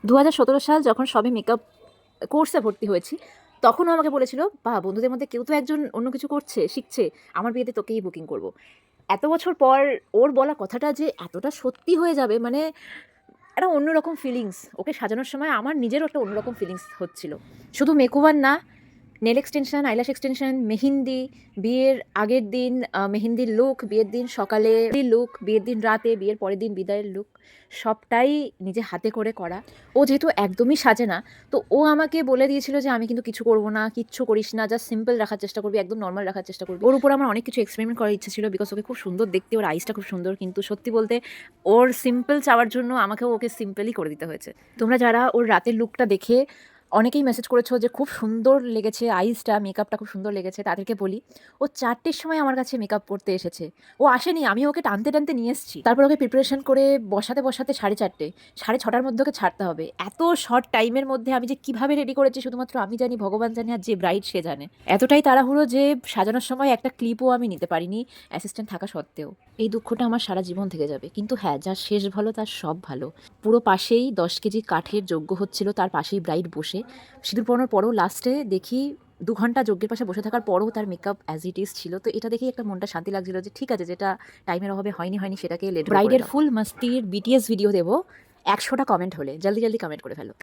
2017 সাল যখন সবে মেকআপ কোর্সে ভর্তি হয়েছি, তখনও আমাকে বলেছিল, "বাহ! বন্ধুদের মধ্যে কেউ তো একজন অন্য কিছু করছে, শিখছে। আমার বিয়েতে তোকেই বুকিং করব।" এত বছর পর ওর বলা কথাটা যে এতটা সত্যি হয়ে যাবে, মানে একটা অন্যরকম ফিলিংস। ওকে সাজানোর সময় আমার নিজেরও একটা অন্যরকম ফিলিংস হচ্ছিল। শুধু মেকওভার না, nail extension, eyelash extension, mehndi, বিয়ের আগের দিন মেহেন্দির লুক, বিয়ের দিন সকালে লুক, বিয়ের দিন রাতে, বিয়ের পরের দিন বিদায়ের লুক, সবটাই নিজে হাতে করে করা। ও যেহেতু একদমই সাজে না, তো ও আমাকে বলে দিয়েছিল যে আমি কিন্তু কিছু করব না, কিচ্ছু করিস না, জাস্ট সিম্পল রাখার চেষ্টা করবি, একদম নর্মাল রাখার চেষ্টা করবি। ওর উপর আমার অনেক কিছু এক্সপেরিমেন্ট করার ইচ্ছা ছিল, বিকজ ওকে খুব সুন্দর দেখতে, ওর আইসটা খুব সুন্দর, কিন্তু সত্যি বলতে ওর সিম্পল চাওয়ার জন্য আমাকেও ওকে সিম্পলই করে দিতে হয়েছে। তোমরা যারা ওর রাতের লুকটা দেখে অনেকেই মেসেজ করেছো যে খুব সুন্দর লেগেছে আইসটা, মেকআপটা খুব সুন্দর লেগেছে, তাদেরকে বলি, ও 4টের সময় আমার কাছে মেকআপ করতে এসেছে। ও আসেনি, আমি ওকে টানতে টানতে নিয়ে এসেছি। তারপর ওকে প্রিপারেশন করে বসাতে বসাতে 4:30, 6:30টার মধ্যে ওকে ছাড়তে হবে। এত শর্ট টাইমের মধ্যে আমি যে কিভাবে রেডি করেছি শুধুমাত্র আমি জানি, ভগবান জানে, আর যে ব্রাইড সে জানে। এতটাই তাড়াহুড়ো যে সাজানোর সময় একটা ক্লিপও আমি নিতে পারিনি অ্যাসিস্ট্যান্ট থাকা সত্ত্বেও। এই দুঃখটা আমার সারা জীবন থেকে যাবে। কিন্তু হ্যাঁ, যার শেষ ভালো তার সব ভালো। পুরো পাশেই 10 কেজি কাঠের যজ্ঞ হচ্ছিল, তার পাশেই ব্রাইড বসে সিঁদুর পরানোর পরও লাস্টে দেখি 2 ঘন্টা যজ্ঞের পাশে বসে থাকার পরও তার মেকআপ অ্যাজ ইট ইজ ছিল। তো এটা দেখেই একটা মনটা শান্তি লাগছিল যে ঠিক আছে, যেটা টাইমের অভাবে হয়নি সেটাকে লেট। ব্রাইডের ফুল মাস্তির বিটিএস ভিডিও দেবো 100টা কমেন্ট হলে। জলদি জলদি কমেন্ট করে ফেলো।